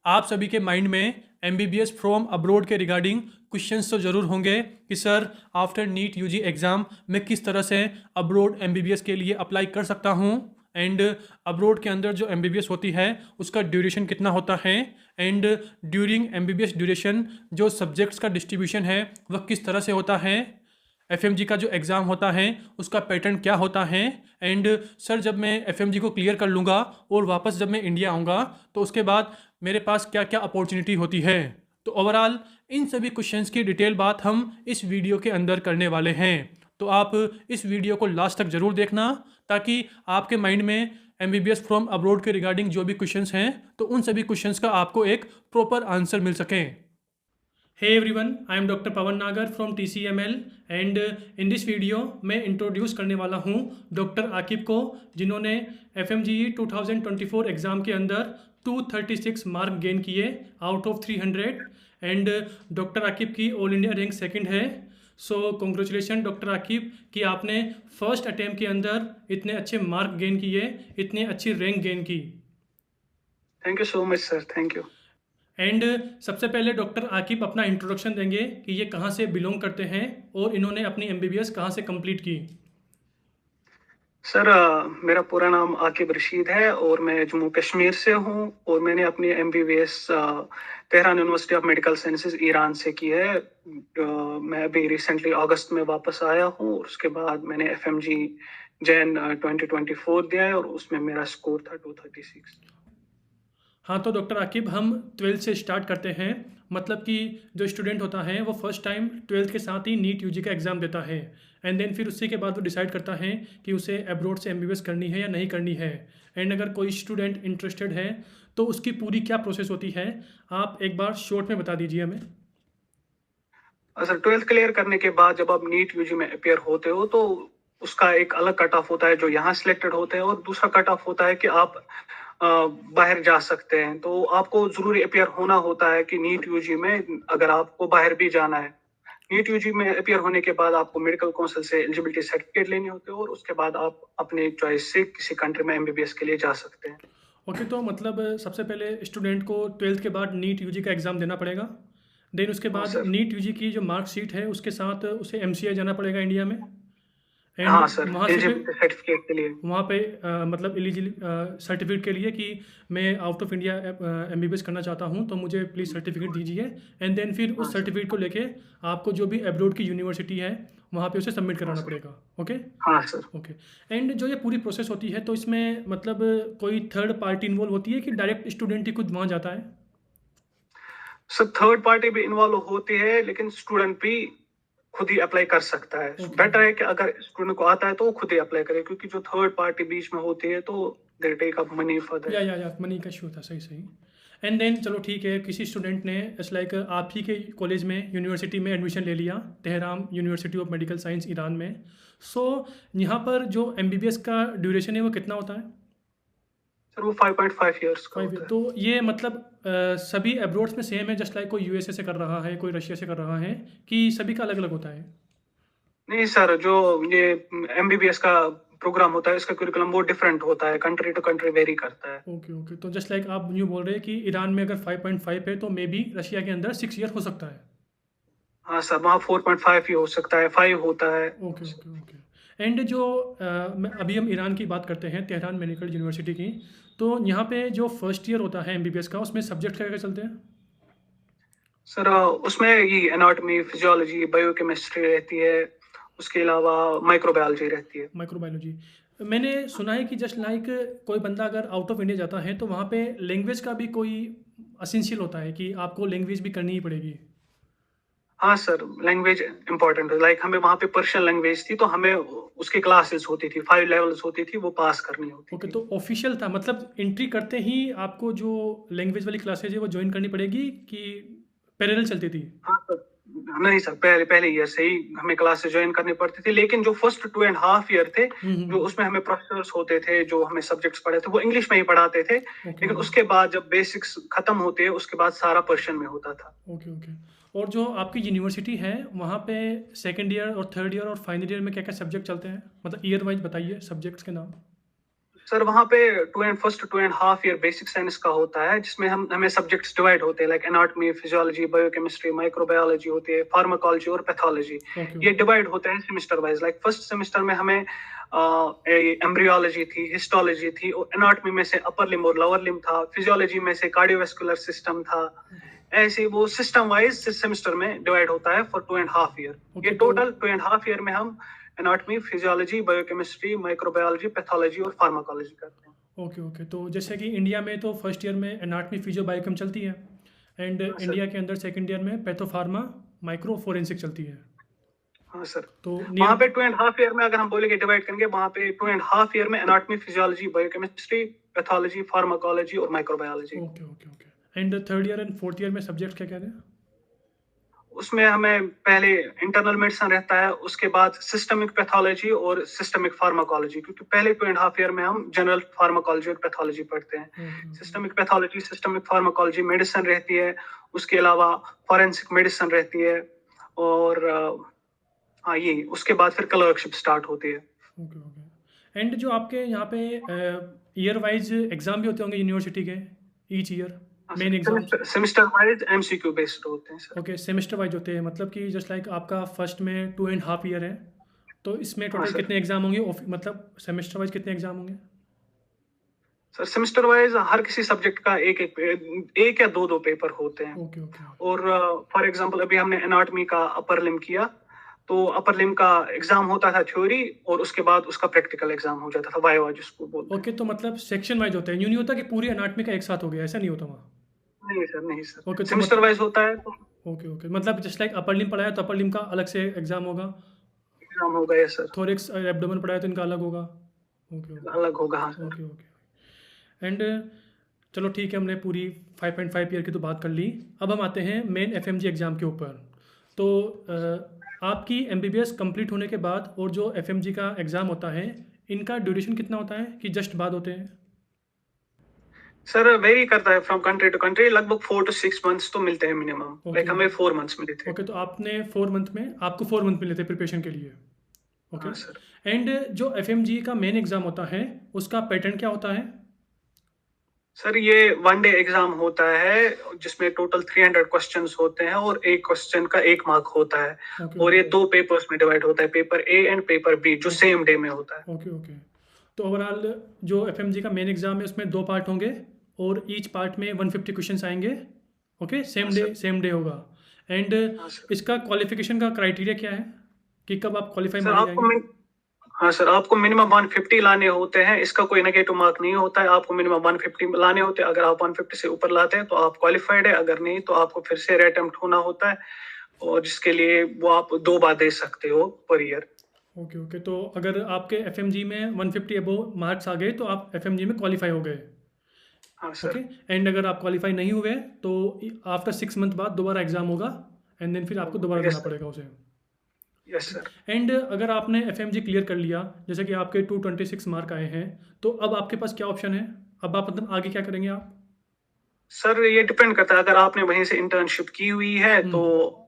आप सभी के माइंड में एमबीबीएस फ्रॉम अब्रोड के रिगार्डिंग क्वेश्चंस तो ज़रूर होंगे कि sir after NEET UG exam मैं किस तरह से अब्रोड एमबीबीएस के लिए अप्लाई कर सकता हूँ एंड अब्रोड के अंदर जो एमबीबीएस होती है उसका ड्यूरेशन कितना होता है एंड ड्यूरिंग एमबीबीएस ड्यूरेशन जो सब्जेक्ट्स का डिस्ट्रीब्यूशन है वह किस तरह से होता है। एफएमजी का जो एग्ज़ाम होता है उसका पैटर्न क्या होता है एंड सर जब मैं एफएमजी को क्लियर कर लूँगा और वापस जब मैं इंडिया आऊँगा तो उसके बाद मेरे पास क्या क्या अपॉर्चुनिटी होती है। तो ओवरऑल इन सभी क्वेश्चंस की डिटेल बात हम इस वीडियो के अंदर करने वाले हैं। तो आप इस वीडियो को लास्ट तक ज़रूर देखना ताकि आपके माइंड में एमबीबीएस फ्रॉम अब्रोड के रिगार्डिंग जो भी क्वेश्चंस हैं तो उन सभी क्वेश्चंस का आपको एक प्रॉपर आंसर मिल सके। Hey everyone, I am Dr. पवन नागर from TCML and in this video मैं इंट्रोड्यूस करने वाला हूँ डॉक्टर आकिब को, जिन्होंने FMGE 2024 एग्ज़ाम के अंदर 236 मार्क गेन किए out of 300 and doctor Aqib की ऑल इंडिया रैंक सेकंड है। सो कॉन्ग्रेचुलेशन डॉक्टर आकिब कि आपने फर्स्ट अटैम्प्ट के अंदर इतने अच्छे मार्क गेन किए, इतनी अच्छी रैंक गेन की। Thank you so much sir, thank you. And सबसे पहले डॉक्टर आकिब अपना इंट्रोडक्शन देंगे कि ये कहाँ से बिलोंग करते हैं और इन्होंने अपनी एमबीबीएस कहाँ से कंप्लीट की। सर मेरा पूरा नाम आकिब रशीद है और मैं जम्मू कश्मीर से हूँ और मैंने अपनी MBBS Tehran university of medical sciences Iran से की है। मैं अभी रिसेंटली अगस्त में वापस आया हूँ और उसके बाद मैंने एफएमजी जैन 2024 दिया है और उसमें मेरा स्कोर था 236। हाँ तो डॉक्टर आकिब हम ट्वेल्थ से स्टार्ट करते हैं। मतलब कि जो स्टूडेंट होता है वो फर्स्ट टाइम ट्वेल्थ के साथ ही नीट यूजी का एग्ज़ाम देता है एंड देन फिर उसी के बाद वो डिसाइड करता है कि उसे अब्रॉड से एमबीबीएस करनी है या नहीं करनी है। एंड अगर कोई स्टूडेंट इंटरेस्टेड है तो उसकी पूरी क्या प्रोसेस होती है, आप एक बार शॉर्ट में बता दीजिए हमें। सर ट्वेल्थ क्लियर करने के बाद जब आप नीट यूजी में अपेयर होते हो तो उसका एक अलग कट ऑफ होता है जो यहाँ सिलेक्टेड होते हैं और दूसरा कट ऑफ होता है कि आप बाहर जा सकते हैं। तो आपको जरूरी अपेयर होना होता है कि नीट यूजी में अगर आपको बाहर भी जाना है। नीट यूजी में अपेयर होने के बाद आपको मेडिकल काउंसिल से एलिजिबिलिटी सर्टिफिकेट लेनी होती है और उसके बाद आप अपने चॉइस से किसी कंट्री में एमबीबीएस के लिए जा सकते हैं। ओके तो मतलब सबसे पहले स्टूडेंट को ट्वेल्थ के बाद नीट यूजी का एग्ज़ाम देना पड़ेगा। देन उसके हाँ बाद सर। नीट यूजी की जो मार्कशीट है उसके साथ उसे एमसीआई जाना पड़ेगा इंडिया में। एंड हाँ सर, वहाँ से फिर एलिजिबिलिटी सर्टिफिकेट के लिए। वहाँ पे मतलब एलिजिबल सर्टिफिकेट के लिए कि मैं आउट ऑफ इंडिया एमबीबीएस करना चाहता हूँ तो मुझे प्लीज़ सर्टिफिकेट दीजिए। एंड देन फिर हाँ उस सर। सर्टिफिकेट को लेके आपको जो भी अब्रोड की यूनिवर्सिटी है वहाँ पे उसे सबमिट हाँ कराना सर। पड़ेगा। ओके। हाँ सर। ओके। एंड जो ये पूरी प्रोसेस होती है तो इसमें मतलब कोई थर्ड पार्टी इन्वॉल्व होती है कि डायरेक्ट स्टूडेंट ही खुद वहाँ जाता है। सर थर्ड पार्टी भी इन्वॉल्व होती है लेकिन स्टूडेंट भी खुद ही अप्लाई कर सकता है। ओके। बेटर है कि अगर स्टूडेंट को आता है तो वो खुद ही अप्लाई करे क्योंकि जो थर्ड पार्टी बीच में होती है तो they take up money for that. या मनी का इशू था, सही सही। एंड देन चलो ठीक है, किसी स्टूडेंट ने इट्स लाइक आप ही के कॉलेज में यूनिवर्सिटी में एडमिशन ले लिया, Tehran university of medical science Iran में। सो यहाँ पर जो एमबीबीएस का ड्यूरेशन है वो कितना होता है? सर वो 5.5 ईयर्स का 5 ईयर। होता है। तो ये मतलब सभी एब्रोड्स में सेम है, जस्ट लाइक कोई यूएसए से कर रहा है, कोई रशिया से कर रहा है, कि सभी का अलग अलग होता है? नहीं सर, जो ये एमबीबीएस का प्रोग्राम होता है इसका कुरिकुलम वो डिफरेंट होता है, कंट्री टू कंट्री वेरी करता है। Okay okay. तो जस्ट लाइक आप यूँ बोल रहे हैं कि ईरान में अगर 5.5 है तो मे बी रशिया के अंदर 6 ईयर हो सकता है। हाँ सर, वहाँ 4.5 ही हो सकता है, 5 होता है। Okay okay okay. एंड जो अभी हम ईरान की बात करते हैं, तेहरान मेडिकल यूनिवर्सिटी की, तो यहाँ पे जो फर्स्ट ईयर होता है एमबीबीएस का उसमें सब्जेक्ट क्या क्या चलते हैं? सर उसमें ये एनाटॉमी, फिजियोलॉजी, बायोकेमिस्ट्री रहती है, उसके अलावा माइक्रोबायोलॉजी रहती है। माइक्रोबायोलॉजी। मैंने सुना है कि जस्ट लाइक कोई बंदा अगर आउट ऑफ इंडिया जाता है तो वहाँ पे लैंग्वेज का भी कोई असेंशियल होता है कि आपको लैंग्वेज भी करनी ही पड़ेगी। हाँ सर, लैंग्वेज इंपॉर्टेंट है। लाइक हमें वहाँ पे पर्शियन लैंग्वेज थी तो हमें उसकी क्लासेस होती थी, 5 लेवल्स होती थी, वो पास करनी होती ओके। थी। तो ऑफिशियल था, मतलब एंट्री करते ही आपको जो लैंग्वेज वाली क्लासेज है वो ज्वाइन करनी पड़ेगी कि पैरेलल चलती थी? हाँ सर। नहीं सर, पहले पहले ईयर से ही हमें क्लासेस ज्वाइन करनी पड़ती थी, लेकिन जो फर्स्ट 2.5 ईयर थे, जो हम्म। उसमें हमें प्रोफेसर्स होते थे जो हमें सब्जेक्ट्स पढ़े थे वो इंग्लिश में ही पढ़ाते थे। ओके लेकिन उसके बाद जब बेसिक्स खत्म होते हैं उसके बाद सारा पर्शियन में होता था। Okay okay. और जो आपकी यूनिवर्सिटी है वहाँ पे सेकंड ईयर और थर्ड ईयर और फाइनल ईयर में क्या क्या सब्जेक्ट चलते हैं, मतलब ईयर वाइज बताइए सब्जेक्ट्स के नाम। सर वहाँ पे 2.5 ईयर बेसिक साइंस का होता है, जिसमें हमें सब्जेक्ट्स डिवाइड होते हैं, like anatomy, physiology, biochemistry, microbiology होती है, फार्माकोलॉजी और पैथोलॉजी। ओके ये ओके डिवाइड होते हैं semester wise. Like first semester में हमें एम्ब्रियोलॉजी थी, हिस्टोलॉजी थी, और एनाटॉमी में से अपर लिम्ब और लोअर लिम्ब था, फिजियोलॉजी में से कार्डियोवास्कुलर सिस्टम था। ऐसे ही वो सिस्टम वाइज सेमेस्टर में डिवाइड होता है फॉर 2.5 ईयर। ओके। ये तो टोटल 2.5 ईयर में हम anatomy, physiology, biochemistry, microbiology, pathology और फार्माकोलॉजी करते हैं। ओके ओके, तो जैसे कि इंडिया में तो फर्स्ट ईयर में एनाटमी फिजियो बायोकेम चलती है, एंड हाँ सर। इंडिया के अंदर सेकंड ईयर में पैथोफार्मा माइक्रो फोरेंसिक चलती है। हाँ सर। तो वहाँ नियर पे 2.5 ईयर में अगर हम बोलेंगे डिवाइड करेंगे, वहाँ पे 2.5 ईयर में anatomy, physiology, biochemistry, pathology, pharmacology और microbiology. Okay okay okay. And third year and fourth year में सब्जेक्ट क्या क्या हैं? उसमें हमें पहले इंटरनल मेडिसिन रहता है, उसके बाद सिस्टमिक पैथोलॉजी और सिस्टमिक फार्माकोलॉजी, क्योंकि पहले 2.5 ईयर में हम जनरल फार्माकोलॉजी और पैथोलॉजी पढ़ते हैं। Okay okay systemic pathology, systemic pharmacology medicine रहती है, उसके अलावा फॉरेंसिक मेडिसिन रहती है, और हाँ ये उसके बाद फिर क्लर्कशिप स्टार्ट होती है। Okay okay. एंड जो आपके यहाँ पे ईयर वाइज एग्ज़ाम भी होते होंगे यूनिवर्सिटी के, each year main exams? Semester wise MCQ based होते हैं सर। ओके, सेमेस्टर वाइज होते हैं, मतलब कि जस्ट लाइक आपका फर्स्ट में 2.5 ईयर है, तो इसमें हाँ टोटल सर। कितने एग्ज़ाम होंगे? मतलब सेमेस्टर वाइज कितने एग्ज़ाम होंगे? सर सेमेस्टर वाइज हर किसी सब्जेक्ट का एक या दो पेपर होते हैं। ओके ओके और फॉर एग्जांपल अभी हमने एनाटॉमी का अपर लिम्ब किया, तो अपर लिम्ब का एग्जाम होता था थ्योरी, और उसके बाद उसका प्रैक्टिकल एग्जाम हो जाता था, वाइवा जिसको बोलते हैं। ओके। तो मतलब सेक्शन वाइज होता है, यूँ नहीं होता कि पूरी एनाटमी का एक साथ हो गया, ऐसा नहीं होता वहाँ? नहीं सर, नहीं सर, ओके तो सेमेस्टर वाइज होता है, तो ओके ओके, मतलब जस्ट लाइक अपर लिम्ब पढ़ाया तो अपर लिम्ब का अलग से एग्ज़ाम होगा, एग्जाम हो गया सर। थोरिक्स एब्डोमेन पढ़ाया तो इनका अलग होगा। ओके ओके अलग होगा, हाँ सर। Okay okay. एंड चलो ठीक है, हमने पूरी 5.5 ईयर की तो बात कर ली। अब हम आते हैं मेन एफएमजी एग्ज़ाम के ऊपर। तो आपकी एमबीबीएस कंप्लीट होने के बाद और जो एफएमजी का एग्ज़ाम होता है, इनका ड्यूरेशन कितना होता है कि जस्ट बाद होते हैं? सर वेरी करता है फ्रॉम कंट्री टू कंट्री, लगभग 4 to 6 मंथ्स तो मिलते हैं मिनिमम। ओके लाइक हमें 4 मंथ्स मिले थे। ओके। तो आपने 4 मंथ में, आपको 4 मंथ मिले थे प्रिपरेशन के लिए? ओके। हाँ सर। एंड जो एफएमजी का मेन एग्ज़ाम होता है, उसका पैटर्न क्या होता है? सर ये 1 डे एग्जाम होता है, जिसमें टोटल 300 क्वेश्चंस होते हैं, और एक क्वेश्चन का 1 मार्क होता है। ओके और ओके ये 2 पेपर्स में डिवाइड होता है, paper A and paper B, जो सेम डे में होता है। Okay okay. तो ओवरऑल जो एफएमजी का मेन एग्ज़ाम है उसमें 2 पार्ट होंगे, और ईच पार्ट में 150 क्वेश्चंस आएंगे। ओके, हाँ सर। सेम डे होगा। एंड हाँ सर। इसका क्वालिफिकेशन का क्राइटेरिया क्या है कि कब आप क्वालिफाई सर माने आपको जाएंगे? हाँ सर, आपको मिनिमम 150 लाने होते हैं, इसका कोई नेगेटिव मार्क नहीं होता है। आपको मिनिमम 150 लाने होते हैं, अगर आप 150 से ऊपर लाते हैं तो आप क्वालिफाइड है, अगर नहीं तो आपको फिर से रीअटेम्प्ट होना होता है, और जिसके लिए वो आप 2 बार दे सकते हो पर ईयर। Okay okay. तो अगर आपके एफएमजी में 150 अबव मार्क्स आ गए तो आप एफएमजी में क्वालिफाई हो गए। हाँ ओके। सर। एंड अगर आप क्वालिफाई नहीं हुए तो आफ्टर 6 मंथ बाद दोबारा एग्ज़ाम होगा, एंड देन फिर आपको दोबारा यस देना सर। पड़ेगा उसे। Yes sir. एंड अगर आपने एफएमजी क्लियर कर लिया, जैसे कि आपके 226 मार्क आए हैं, तो अब आपके पास क्या ऑप्शन है? अब आप मतलब आगे क्या करेंगे आप? सर ये डिपेंड करता है, अगर आपने वहीं से इंटर्नशिप की हुई है तो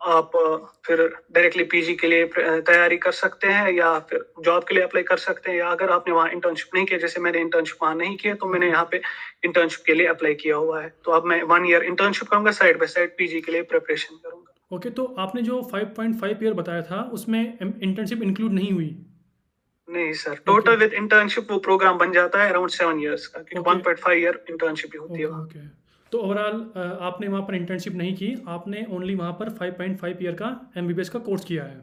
आप फिर डायरेक्टली पीजी के लिए तैयारी कर सकते हैं, या फिर जॉब के लिए अप्लाई कर सकते हैं, या अगर आपने वहाँ इंटर्नशिप नहीं किया, जैसे मैंने इंटर्नशिप वहाँ नहीं किया, तो मैंने यहाँ पे इंटर्नशिप के लिए अप्लाई किया हुआ है, तो अब मैं 1 ईयर इंटर्नशिप करूंगा, साइड बाय साइड पीजी के लिए प्रिपरेशन करूंगा। ओके। तो आपने जो 5.5 ईयर बताया था उसमें इंटर्नशिप इंक्लूड नहीं हुई? नहीं sir, okay total with internship वो प्रोग्राम बन जाता है अराउंड 7 ईयर्स का, क्योंकि ओके 1.5 ईयर इंटर्नशिप ही होती है ओके वहाँ। ओके। तो ओवरऑल आपने वहाँ पर इंटर्नशिप नहीं की, आपने ओनली वहाँ पर 5.5 ईयर का एमबीबीएस का कोर्स किया है।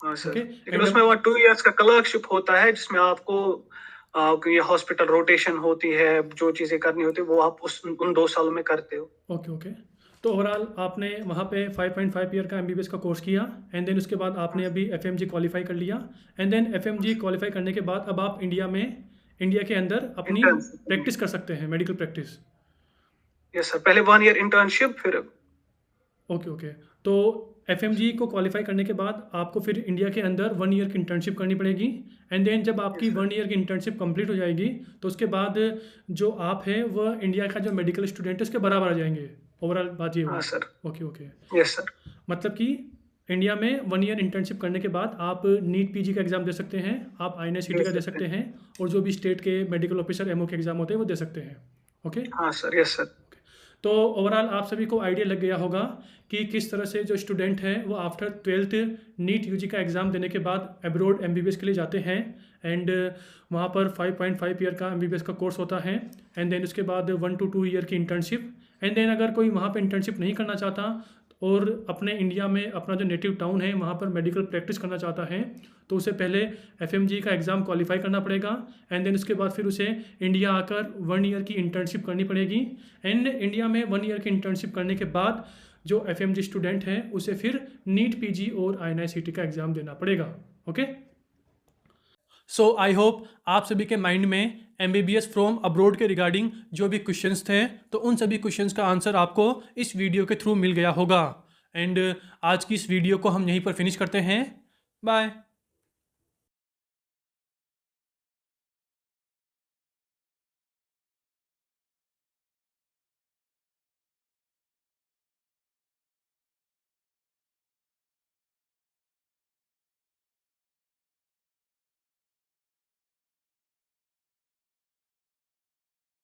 हाँ सर, ओके। लेकिन एंड उसमें वो 2 ईयर्स का क्लर्कशिप होता है, जिसमें आपको ये हॉस्पिटल रोटेशन होती है, जो चीजें करनी होती है वो आप उन 2 सालों में करते हो। Okay okay. तो ओवरऑल आपने वहाँ पे 5.5 ईयर का एमबीबीएस का कोर्स किया, एंड देन उसके बाद हाँ आपने अभी एफएमजी क्वालिफाई कर लिया, एंड देन एफएमजी क्वालिफाई करने के बाद अब आप इंडिया के अंदर अपनी इंटर्नशिप। प्रैक्टिस कर सकते हैं, मेडिकल प्रैक्टिस। यस सर, पहले 1 ईयर इंटर्नशिप, फिर ओके ओके। तो एफएमजी को क्वालिफाई करने के बाद आपको फिर इंडिया के अंदर 1 ईयर की इंटर्नशिप करनी पड़ेगी, एंड देन जब आपकी यस सर। 1 ईयर की इंटर्नशिप कंप्लीट हो जाएगी तो उसके बाद जो आप है वह इंडिया का जो मेडिकल स्टूडेंट है उसके बराबर आ जाएंगे। ओवरऑल बात ये हाँ हुई। Sir. Okay okay. Yes sir. मतलब कि इंडिया में 1 ईयर इंटर्नशिप करने के बाद आप नीट पीजी का एग्ज़ाम दे सकते हैं, आप INICT का दे सकते हैं, और जो भी स्टेट के मेडिकल ऑफिसर MO के एग्ज़ाम होते हैं वो दे सकते हैं। ओके। हाँ सर, यस सर। तो ओवरऑल आप सभी को आइडिया लग गया होगा कि किस तरह से जो स्टूडेंट हैं वो आफ्टर 12th नीट यूजी का एग्ज़ाम देने के बाद अब्रॉड MBBS के लिए जाते हैं, एंड वहाँ पर 5.5 ईयर का MBBS का कोर्स होता है, एंड देन उसके बाद 1 to 2 ईयर की इंटर्नशिप, एंड देन अगर कोई वहाँ पर इंटर्नशिप नहीं करना चाहता और अपने इंडिया में अपना जो नेटिव टाउन है वहाँ पर मेडिकल प्रैक्टिस करना चाहता है, तो उसे पहले FMG का एग्ज़ाम क्वालिफाई करना पड़ेगा, एंड देन उसके बाद फिर उसे इंडिया आकर 1 ईयर की इंटर्नशिप करनी पड़ेगी, एंड इंडिया में 1 ईयर की इंटर्नशिप करने के बाद जो FMG स्टूडेंट है उसे फिर नीट PG और INICT का एग्ज़ाम देना पड़ेगा। ओके। सो आई होप आप सभी के माइंड में MBBS फ्रॉम अब्रॉड के रिगार्डिंग जो भी क्वेश्चंस थे तो उन सभी क्वेश्चंस का आंसर आपको इस वीडियो के थ्रू मिल गया होगा, एंड आज की इस वीडियो को हम यहीं पर फिनिश करते हैं। बाय।